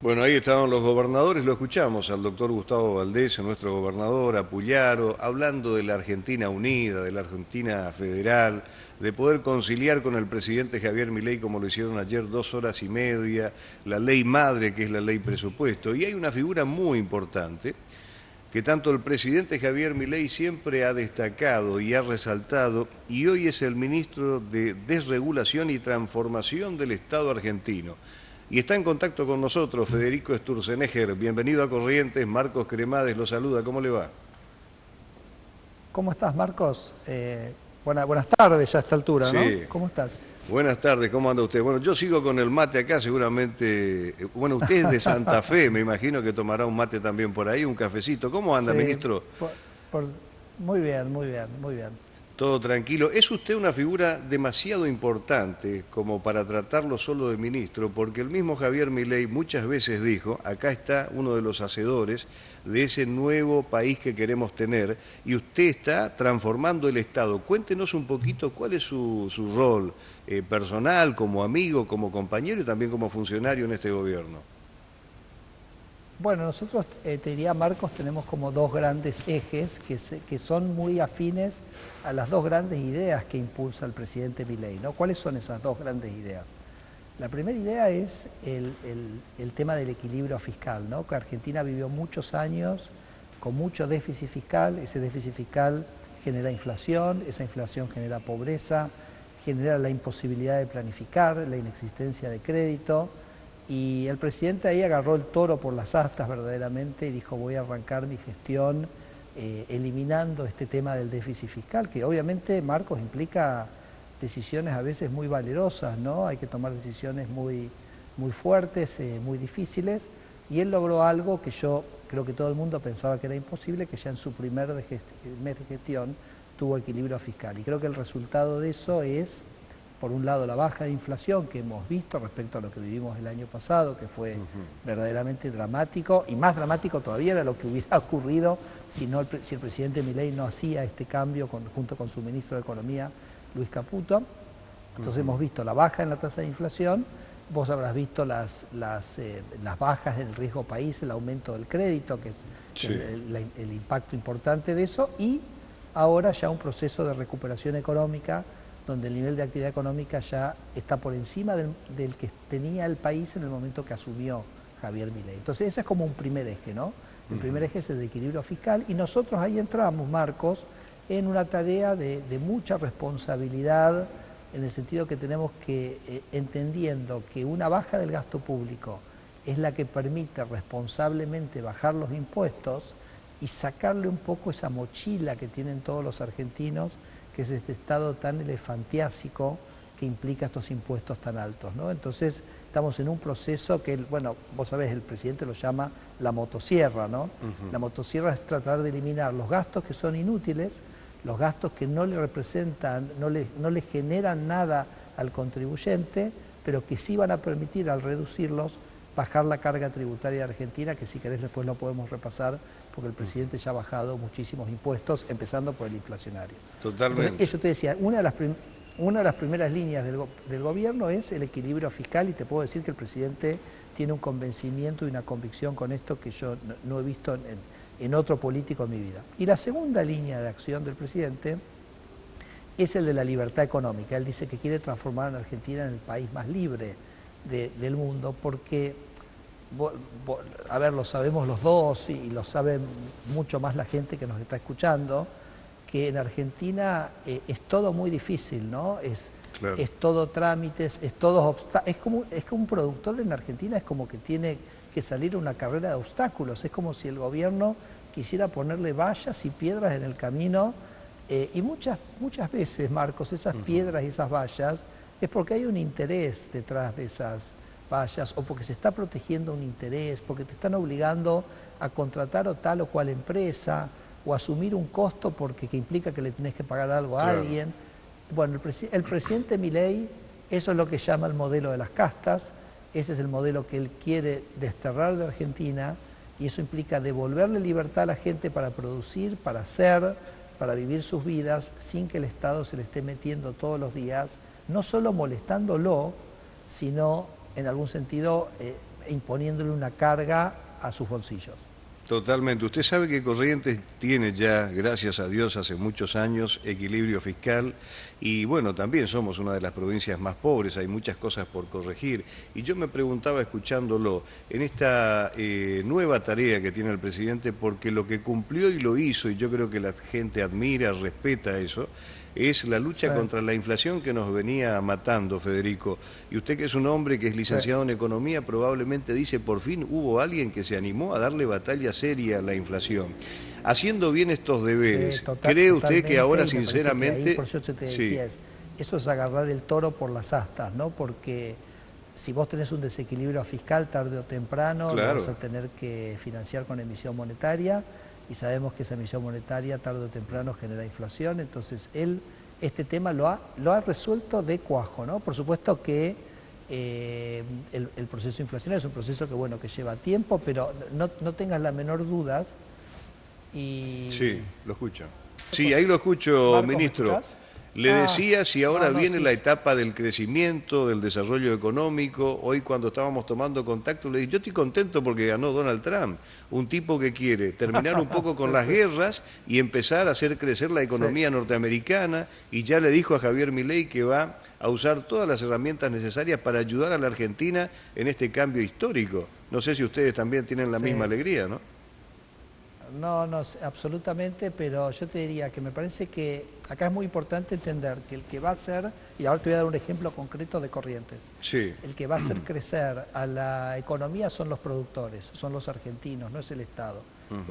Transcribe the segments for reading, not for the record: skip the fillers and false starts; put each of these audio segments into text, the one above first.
Bueno, ahí estaban los gobernadores, lo escuchamos al doctor Gustavo Valdés, nuestro gobernador, a Puyaro, hablando de la Argentina unida, de la Argentina federal, de poder conciliar con el presidente Javier Milei como lo hicieron ayer 2 horas y media, la ley madre que es la ley presupuesto. Y hay una figura muy importante que tanto el presidente Javier Milei siempre ha destacado y ha resaltado, y hoy es el ministro de Desregulación y Transformación del Estado argentino. Y está en contacto con nosotros Federico Sturzenegger. Bienvenido a Corrientes. Marcos Cremades lo saluda. ¿Cómo le va? ¿Cómo estás, Marcos? Buenas tardes ya a esta altura, ¿no? Sí. ¿Cómo estás? Buenas tardes, ¿cómo anda usted? Bueno, yo sigo con el mate acá, seguramente. Bueno, usted es de Santa Fe, me imagino que tomará un mate también por ahí, un cafecito. ¿Cómo anda, Sí, ministro? por- por- muy bien, muy bien, muy bien. Todo tranquilo. Es usted una figura demasiado importante como para tratarlo solo de ministro, porque el mismo Javier Milei muchas veces dijo, acá está uno de los hacedores de ese nuevo país que queremos tener, y usted está transformando el Estado. Cuéntenos un poquito cuál es su rol personal, como amigo, como compañero y también como funcionario en este gobierno. Bueno, nosotros, te diría, Marcos, tenemos como dos grandes ejes que son muy afines a las dos grandes ideas que impulsa el presidente Milei, ¿no? ¿Cuáles son esas dos grandes ideas? La primera idea es el tema del equilibrio fiscal, ¿no? Que Argentina vivió muchos años con mucho déficit fiscal, ese déficit fiscal genera inflación, esa inflación genera pobreza, genera la imposibilidad de planificar, la inexistencia de crédito, y el presidente ahí agarró el toro por las astas verdaderamente y dijo: voy a arrancar mi gestión eliminando este tema del déficit fiscal, que obviamente, Marcos, implica decisiones a veces muy valerosas, ¿no? Hay que tomar decisiones muy fuertes, muy difíciles, y él logró algo que yo creo que todo el mundo pensaba que era imposible, que ya en su primer mes de gestión tuvo equilibrio fiscal. Y creo que el resultado de eso es, por un lado, la baja de inflación que hemos visto respecto a lo que vivimos el año pasado, que fue verdaderamente dramático, y más dramático todavía era lo que hubiera ocurrido si el presidente Milei no hacía este cambio junto con su ministro de Economía, Luis Caputo. Entonces hemos visto la baja en la tasa de inflación, vos habrás visto las bajas en el riesgo país, el aumento del crédito, que es Sí. el impacto importante de eso, y ahora ya un proceso de recuperación económica donde el nivel de actividad económica ya está por encima del que tenía el país en el momento que asumió Javier Milei. Entonces ese es como un primer eje, ¿no? El primer eje es el de equilibrio fiscal, y nosotros ahí entramos, Marcos, en una tarea de mucha responsabilidad, en el sentido que tenemos que, entendiendo que una baja del gasto público es la que permite responsablemente bajar los impuestos y sacarle un poco esa mochila que tienen todos los argentinos, que es este estado tan elefantiásico que implica estos impuestos tan altos, ¿no? Entonces estamos en un proceso que, bueno, vos sabés, el presidente lo llama la motosierra, ¿no? La motosierra es tratar de eliminar los gastos que son inútiles, los gastos que no le representan, no le generan nada al contribuyente, pero que sí van a permitir, al reducirlos, bajar la carga tributaria de Argentina, que si querés después lo podemos repasar, porque el presidente ya ha bajado muchísimos impuestos, empezando por el inflacionario. Entonces, Totalmente. eso te decía, una de las primeras líneas del gobierno es el equilibrio fiscal, y te puedo decir que el presidente tiene un convencimiento y una convicción con esto que yo no he visto en otro político en mi vida. Y la segunda línea de acción del presidente es el de la libertad económica. Él dice que quiere transformar a Argentina en el país más libre del mundo, porque, a ver, lo sabemos los dos y lo sabe mucho más la gente que nos está escuchando, que en Argentina es todo muy difícil, ¿no? Claro. Es todo trámites, es todo es como un productor en Argentina, es como que tiene que salir a una carrera de obstáculos, es como si el gobierno quisiera ponerle vallas y piedras en el camino, y muchas veces, Marcos, esas piedras y esas vallas es porque hay un interés detrás de esas vallas, o porque se está protegiendo un interés, porque te están obligando a contratar o tal o cual empresa, o asumir un costo que implica que le tenés que pagar algo a Claro. alguien. Bueno, el presidente Milei, eso es lo que llama el modelo de las castas, ese es el modelo que él quiere desterrar de Argentina, y eso implica devolverle libertad a la gente para producir, para hacer, para vivir sus vidas, sin que el Estado se le esté metiendo todos los días, no solo molestándolo, sino en algún sentido imponiéndole una carga a sus bolsillos. Totalmente. Usted sabe que Corrientes tiene ya, gracias a Dios, hace muchos años equilibrio fiscal y bueno, también somos una de las provincias más pobres, hay muchas cosas por corregir. Y yo me preguntaba escuchándolo, en esta nueva tarea que tiene el presidente, porque lo que cumplió y lo hizo, y yo creo que la gente admira, respeta eso, es la lucha contra la inflación que nos venía matando, Federico. Y usted, que es un hombre que es licenciado en Economía, probablemente dice, por fin hubo alguien que se animó a darle batalla seria a la inflación. Haciendo bien estos deberes, ¿cree usted que ahora sinceramente... Que ahí, por eso te decía, eso es agarrar el toro por las astas, ¿no? Porque si vos tenés un desequilibrio fiscal, tarde o temprano lo vas a tener que financiar con emisión monetaria, y sabemos que esa emisión monetaria tarde o temprano genera inflación. Entonces él este tema lo ha resuelto de cuajo, ¿no? Por supuesto que el proceso inflacionario es un proceso que, bueno, que lleva tiempo, pero no tengas la menor duda. Sí, lo escucho. Sí, ahí lo escucho, Marco, ministro. Le decía si ahora viene la etapa del crecimiento, del desarrollo económico. Hoy cuando estábamos tomando contacto le dije, yo estoy contento porque ganó Donald Trump, un tipo que quiere terminar un poco con las guerras y empezar a hacer crecer la economía norteamericana, y ya le dijo a Javier Milei que va a usar todas las herramientas necesarias para ayudar a la Argentina en este cambio histórico. No sé si ustedes también tienen la misma alegría, ¿no? No, absolutamente, pero yo te diría que me parece que acá es muy importante entender que el que va a hacer, y ahora te voy a dar un ejemplo concreto de Corrientes, el que va a hacer crecer a la economía son los productores, son los argentinos, no es el Estado.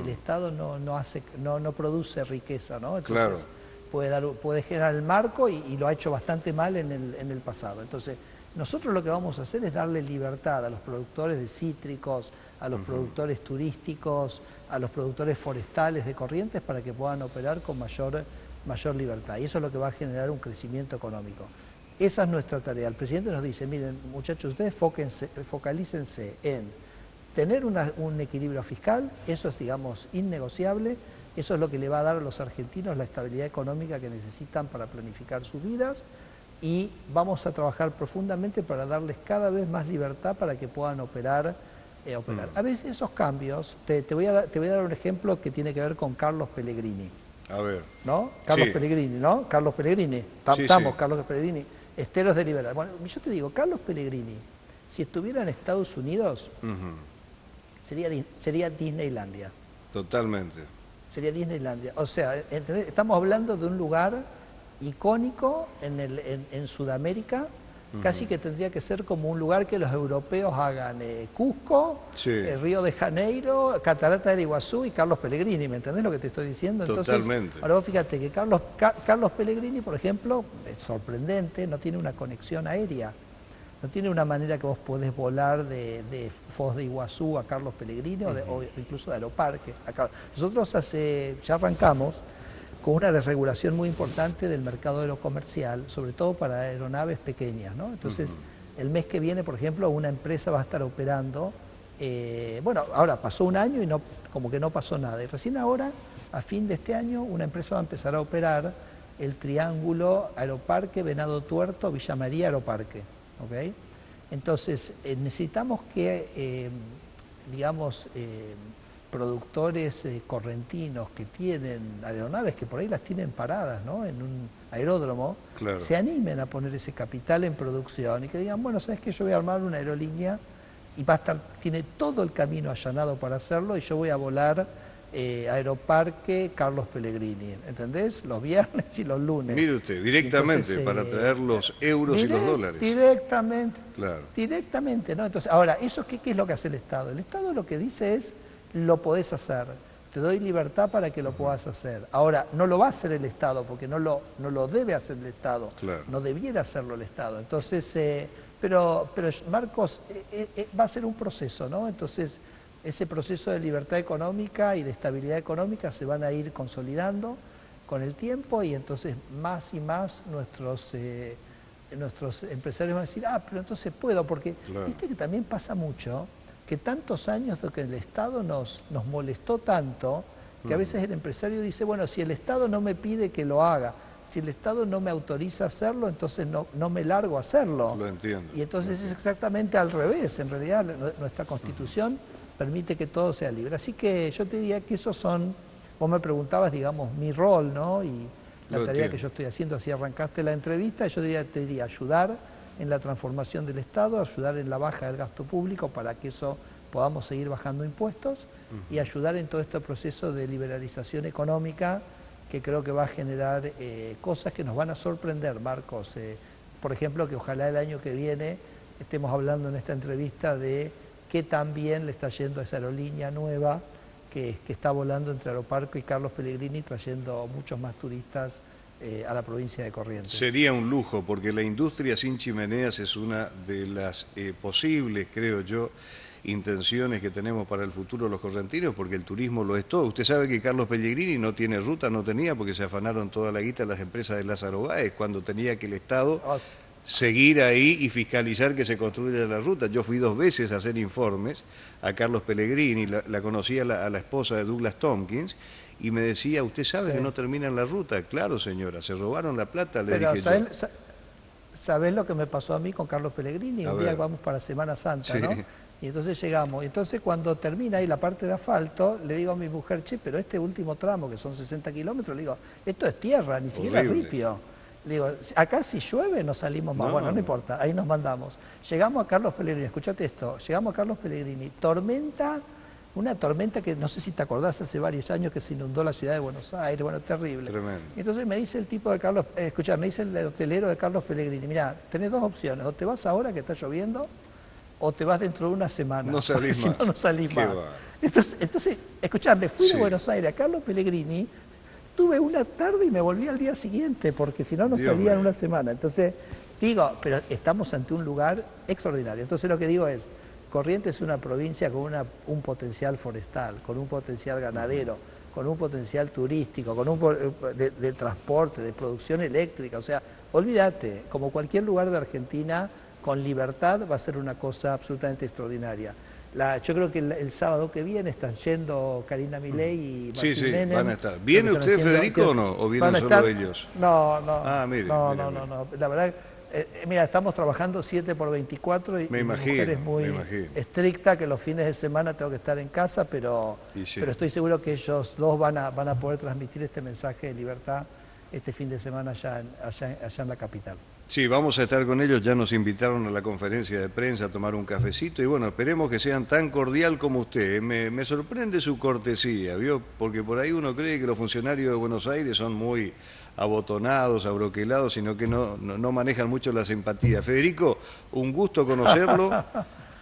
El Estado no produce riqueza, ¿no? Entonces puede generar el marco y lo ha hecho bastante mal en el pasado. Entonces nosotros lo que vamos a hacer es darle libertad a los productores de cítricos, a los productores turísticos, a los productores forestales de Corrientes, para que puedan operar con mayor libertad. Y eso es lo que va a generar un crecimiento económico. Esa es nuestra tarea. El presidente nos dice, miren, muchachos, ustedes focalícense en tener un equilibrio fiscal, eso es, digamos, innegociable, eso es lo que le va a dar a los argentinos la estabilidad económica que necesitan para planificar sus vidas, y vamos a trabajar profundamente para darles cada vez más libertad para que puedan operar. A veces esos cambios, te voy a dar un ejemplo que tiene que ver con Carlos Pellegrini. A ver. ¿No? Carlos Pellegrini, ¿no? Carlos Pellegrini. Carlos Pellegrini, Esteros de Liberal. Bueno, yo te digo, Carlos Pellegrini, si estuviera en Estados Unidos, sería Disneylandia. Totalmente. Sería Disneylandia. O sea, ¿entendés? Estamos hablando de un lugar icónico en Sudamérica. Casi que tendría que ser como un lugar que los europeos hagan Cusco, Río de Janeiro, Catarata del Iguazú y Carlos Pellegrini, ¿me entendés lo que te estoy diciendo? Entonces, totalmente. Ahora vos fíjate que Carlos Pellegrini, por ejemplo, es sorprendente, no tiene una conexión aérea, no tiene una manera que vos podés volar de Foz de Iguazú a Carlos Pellegrini o incluso de Aeroparque. Nosotros ya arrancamos con una desregulación muy importante del mercado aerocomercial, sobre todo para aeronaves pequeñas, ¿no? Entonces, el mes que viene, por ejemplo, una empresa va a estar operando, bueno, ahora pasó un año y como que no pasó nada, y recién ahora, a fin de este año, una empresa va a empezar a operar el triángulo Aeroparque, Venado Tuerto, Villa María, Aeroparque, ¿ok? Entonces, necesitamos que, digamos, productores correntinos que tienen aeronaves, que por ahí las tienen paradas, ¿no?, en un aeródromo, se animen a poner ese capital en producción y que digan, bueno, ¿sabes qué? Yo voy a armar una aerolínea y tiene todo el camino allanado para hacerlo, y yo voy a volar Aeroparque Carlos Pellegrini, ¿entendés? Los viernes y los lunes. Mire usted, directamente, entonces, para traer los euros y los dólares. Directamente, ¿no? Entonces, ahora, ¿eso qué es lo que hace el Estado? El Estado lo que dice es, lo podés hacer, te doy libertad para que lo puedas hacer. Ahora, no lo va a hacer el Estado, porque no lo debe hacer el Estado, no debiera hacerlo el Estado. Entonces, pero Marcos, va a ser un proceso, ¿no? Entonces, ese proceso de libertad económica y de estabilidad económica se van a ir consolidando con el tiempo, y entonces más y más nuestros empresarios van a decir, pero entonces puedo, porque viste que también pasa mucho que tantos años de que el Estado nos molestó tanto, que a veces el empresario dice, bueno, si el Estado no me pide que lo haga, si el Estado no me autoriza a hacerlo, entonces no me largo a hacerlo. Lo entiendo. Y entonces es exactamente al revés. En realidad nuestra Constitución permite que todo sea libre. Así que yo te diría que esos son, vos me preguntabas, digamos, mi rol, ¿no? Y la tarea que yo estoy haciendo, así arrancaste la entrevista, yo te diría ayudar en la transformación del Estado, ayudar en la baja del gasto público para que eso podamos seguir bajando impuestos y ayudar en todo este proceso de liberalización económica que creo que va a generar cosas que nos van a sorprender, Marcos. Por ejemplo, que ojalá el año que viene estemos hablando en esta entrevista de qué tan bien le está yendo a esa aerolínea nueva que está volando entre Aeroparque y Carlos Pellegrini, trayendo muchos más turistas a la provincia de Corrientes. Sería un lujo, porque la industria sin chimeneas es una de las posibles, creo yo, intenciones que tenemos para el futuro los correntinos, porque el turismo lo es todo. Usted sabe que Carlos Pellegrini no tiene ruta, no tenía, porque se afanaron toda la guita las empresas de Lázaro Báez, cuando tenía que el Estado seguir ahí y fiscalizar que se construya la ruta. Yo fui 2 veces a hacer informes a Carlos Pellegrini, la conocí a la esposa de Douglas Tompkins, y me decía, ¿usted sabe que no terminan la ruta? Claro, señora, se robaron la plata, le dije yo. ¿Sabés lo que me pasó a mí con Carlos Pellegrini? Un día vamos para Semana Santa, ¿no? Y entonces llegamos, y entonces cuando termina ahí la parte de asfalto, le digo a mi mujer, che, pero este último tramo, que son 60 kilómetros, le digo, esto es tierra, ni siquiera es ripio. Le digo, acá si llueve no salimos más, bueno, no importa, ahí nos mandamos. Llegamos a Carlos Pellegrini, escuchate esto, llegamos a Carlos Pellegrini, tormenta, una tormenta que no sé si te acordás, hace varios años que se inundó la ciudad de Buenos Aires, bueno, terrible. Tremendo. Y entonces me dice el tipo de Carlos, me dice el hotelero de Carlos Pellegrini, mirá, tenés 2 opciones, o te vas ahora que está lloviendo, o te vas dentro de una semana. No salís más. Si no salís más. Entonces, escuchame, fui de Buenos Aires a Carlos Pellegrini, tuve una tarde y me volví al día siguiente, porque si no, no salía en una semana. Entonces, digo, pero estamos ante un lugar extraordinario. Entonces lo que digo es, Corrientes es una provincia con un potencial forestal, con un potencial ganadero, con un potencial turístico, con de transporte, de producción eléctrica. O sea, olvídate, como cualquier lugar de Argentina, con libertad va a ser una cosa absolutamente extraordinaria. Yo creo que el sábado que viene están yendo Karina Milei y Martín Menem. Van a estar. ¿Viene usted, Federico, o no? ¿O vienen solo ellos? No. Mire, no. La verdad, mira, estamos trabajando 7x24 y mi mujer es muy estricta, que los fines de semana tengo que estar en casa, pero estoy seguro que ellos dos van a poder transmitir este mensaje de libertad este fin de semana allá en la capital. Sí, vamos a estar con ellos, ya nos invitaron a la conferencia de prensa a tomar un cafecito y bueno, esperemos que sean tan cordial como usted. Me sorprende su cortesía, ¿vio? Porque por ahí uno cree que los funcionarios de Buenos Aires son muy abotonados, abroquelados, sino que no manejan mucho la simpatía. Federico, un gusto conocerlo.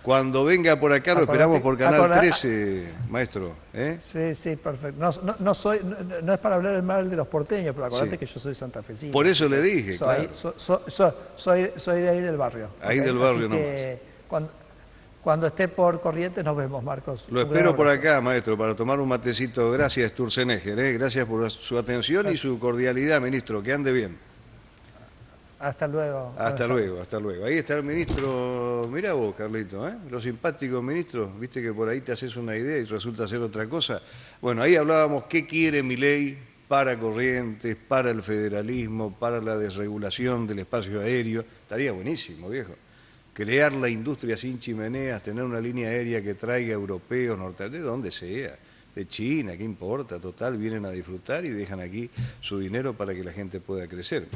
Cuando venga por acá lo esperamos por Canal 13, maestro. Sí, perfecto. No es para hablar mal de los porteños, pero acordate que yo soy santafesino. Por eso le dije, claro. Soy de ahí del barrio. Ahí del barrio nomás. Cuando esté por Corrientes nos vemos, Marcos. Lo espero por acá, maestro, para tomar un matecito. Gracias, Sturzenegger. Gracias por su atención y su cordialidad, ministro. Que ande bien. Hasta luego. Hasta luego. Ahí está el ministro, mirá vos, Carlito, lo simpático ministro, viste que por ahí te haces una idea y resulta ser otra cosa. Bueno, ahí hablábamos qué quiere Milei para Corrientes, para el federalismo, para la desregulación del espacio aéreo. Estaría buenísimo, viejo. Crear la industria sin chimeneas, tener una línea aérea que traiga europeos, de donde sea. De China, ¿qué importa? Total, vienen a disfrutar y dejan aquí su dinero para que la gente pueda crecer.